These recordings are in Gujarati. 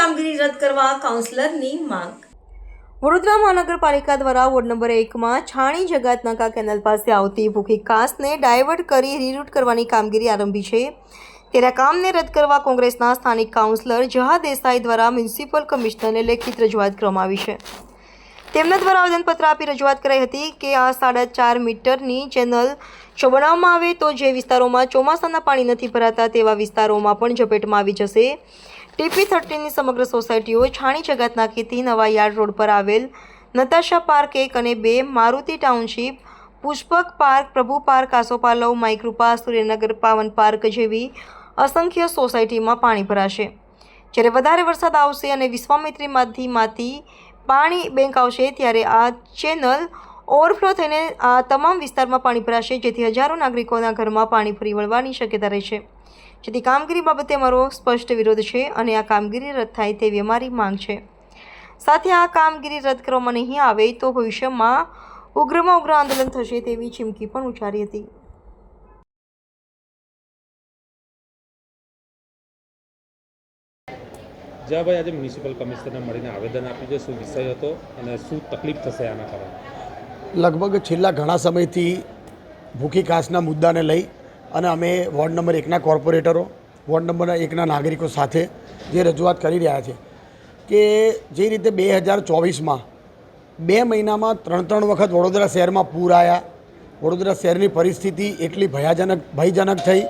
કામગીરી રદ કરવા કાઉન્સિલરની માંગ। વડોદરા મહાનગરપાલિકા દ્વારા વોર્ડ નંબર 1માં છાણી જગાતનાકા કેનાલ પાસે આવતી ભૂખી કાંસને ડાયવર્ટ કરી રીરૂટ કરવાની કામગીરી આરંભી છે। ત્યારે આ કામને રદ કરવા કોંગ્રેસના સ્થાનિક કાઉન્સિલર જહા દેસાઈ દ્વારા મ્યુનિસિપલ કમિશનરને લેખિત રજૂઆત કરવામાં આવી છે। તેમના દ્વારા આવેદનપત્ર આપી રજૂઆત કરાઈ હતી કે આ 4.5 મીટરની ચેનલ જો બનાવવામાં આવે તો જે વિસ્તારોમાં ચોમાસાના પાણી નથી ભરાતા તેવા વિસ્તારોમાં પણ ઝપેટમાં આવી જશે। TP13ની સમગ્ર સોસાયટીઓ છાણી જગાતનાકેથી નવા યાર્ડ રોડ પર આવેલ નતાશા પાર્ક 1 અને 2, મારુતિ ટાઉનશીપ, પુષ્પક પાર્ક, પ્રભુ પાર્ક, આસોપાલવ, માઈકૃપા, સૂર્યનગર, પાવન પાર્ક જેવી અસંખ્ય સોસાયટીમાં પાણી ભરાશે। જ્યારે વધારે વરસાદ આવશે અને વિશ્વામિત્રીમાંથી પાણી બેંક આવશે ત્યારે આ ચેનલ ઓવરફ્લો થઈને આ તમામ વિસ્તારમાં પાણી ભરાશે, જેથી હજારો નાગરિકોના ઘરમાં પાણી ફરી વળવાની શક્યતા રહેશે। જેથી કામગીરી બાબતે અમારો સ્પષ્ટ વિરોધ છે અને આ કામગીરી રદ થાય તેવી અમારી માંગ છે। સાથે આ કામગીરી રદ કરવામાં નહીં આવે તો ભવિષ્યમાં ઉગ્રમાં ઉગ્ર આંદોલન થશે તેવી ચીમકી પણ ઉચ્ચારી હતી। જ્યાં ભાઈ આજે મ્યુનિસિપલ કમિશનરને મળીને આવેદન આપ્યું છે, શું વિષય હતો અને શું તકલીફ થશે આના કારણે? લગભગ છેલ્લા ઘણા સમયથી ભૂખી કાંસના મુદ્દાને લઈ અને અમે વોર્ડ નંબર 1ના કોર્પોરેટરો, વોર્ડ નંબર 1ના નાગરિકો સાથે જે રજૂઆત કરી રહ્યા છે કે જે રીતે 2024માં 2 મહિનામાં 3 વખત વડોદરા શહેરમાં પૂર આવ્યા, વડોદરા શહેરની પરિસ્થિતિ એટલી ભયજનક થઈ।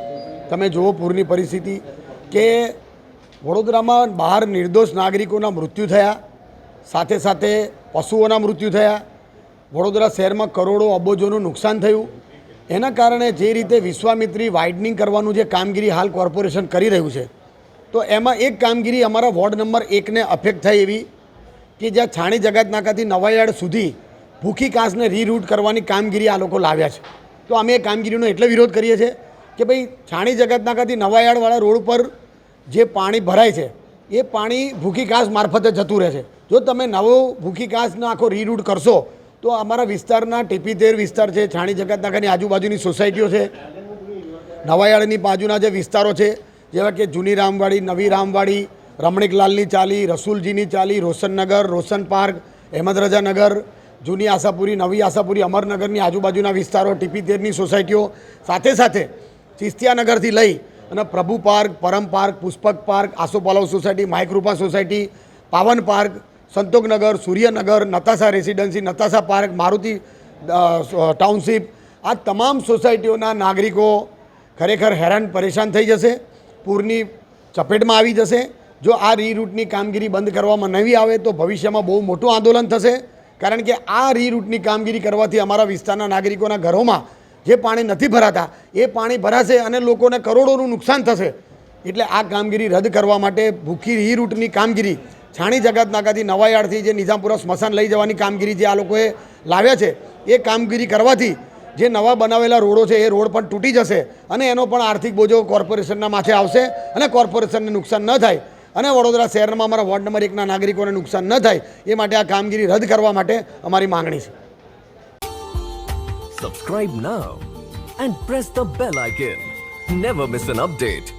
તમે જુઓ પૂરની પરિસ્થિતિ કે વડોદરામાં બહાર નિર્દોષ નાગરિકોના મૃત્યુ થયા, સાથે સાથે પશુઓના મૃત્યુ થયા, વડોદરા શહેરમાં કરોડો અબજોનું નુકસાન થયું। એના કારણે જે રીતે વિશ્વામિત્રી વાઇડનિંગ કરવાનું જે કામગીરી હાલ કોર્પોરેશન કરી રહ્યું છે, તો એમાં એક કામગીરી અમારા વોર્ડ નંબર 1ને અફેક્ટ થઈ એવી કે જ્યાં છાણી જગાતનાકાથી નવાયાર્ડ સુધી ભૂખી કાંસને રીરૂટ કરવાની કામગીરી આ લોકો લાવ્યા છે। તો અમે એ કામગીરીનો એટલે વિરોધ કરીએ છીએ કે ભાઈ છાણી જગાતનાકાથી નવાયાર્ડવાળા રોડ પર જે પાણી ભરાય છે એ પાણી ભૂખી કાંસ મારફતે જતું રહે છે। જો તમે નવો ભૂખી કાંસનો આખો રીરૂટ કરશો તો અમારા વિસ્તારના TP13 વિસ્તાર છે, છાણી જગાતનાકાની આજુબાજુની સોસાયટીઓ છે, નવાયાર્ડની બાજુના જે વિસ્તારો છે જેવા કે જૂની રામવાડી, નવી રામવાડી, રમણીકલાલની ચાલી, રસુલજીની ચાલી, રોશનનગર, રોશન પાર્ક, અહેમદ રજા નગર, જૂની આશાપુરી, નવી આશાપુરી, અમરનગરની આજુબાજુના વિસ્તારો, TP13ની સોસાયટીઓ, સાથે સાથે ચિસ્તિયાનગરથી લઈ અને Prabhu park, Param park, Pushpak park, Asopalav society, Maikrupa society, Pavan park, Santoknagar, Suryanagar, Natasha residency, Natasha park, Maruti township, આ તમામ સોસાયટીઓના નાગરિકો ખરેખર હેરાન પરેશાન થઈ જશે, પૂરની ચપેટમાં આવી જશે। જો આ રીરૂટની કામગીરી બંધ કરવામાં નહીં આવે તો ભવિષ્યમાં બહુ મોટું આંદોલન થશે, કારણ કે આ રીરૂટની કામગીરી કરવાથી અમારા વિસ્તારના નાગરિકોના ઘરોમાં જે પાણી નથી ભરાતા એ પાણી ભરાશે અને લોકોને કરોડોનું નુકસાન થશે। એટલે આ કામગીરી રદ કરવા માટે ભૂખી રીરૂટની કામગીરી છાણી જગાતનાકાથી નવાયાર્ડથી જે નિઝામપુરા સ્મશાન લઈ જવાની કામગીરી જે આ લોકોએ લાવ્યા છે એ કામગીરી કરવાથી જે નવા બનાવેલા રોડો છે એ રોડ પણ તૂટી જશે અને એનો પણ આર્થિક બોજો કોર્પોરેશનના માથે આવશે અને કોર્પોરેશનને નુકસાન ન થાય અને વડોદરા શહેરમાં અમારા વોર્ડ નંબર 1ના નાગરિકોને નુકસાન ન થાય એ માટે આ કામગીરી રદ કરવા માટે અમારી માંગણી છે। Subscribe now and press the bell icon. Never miss an update.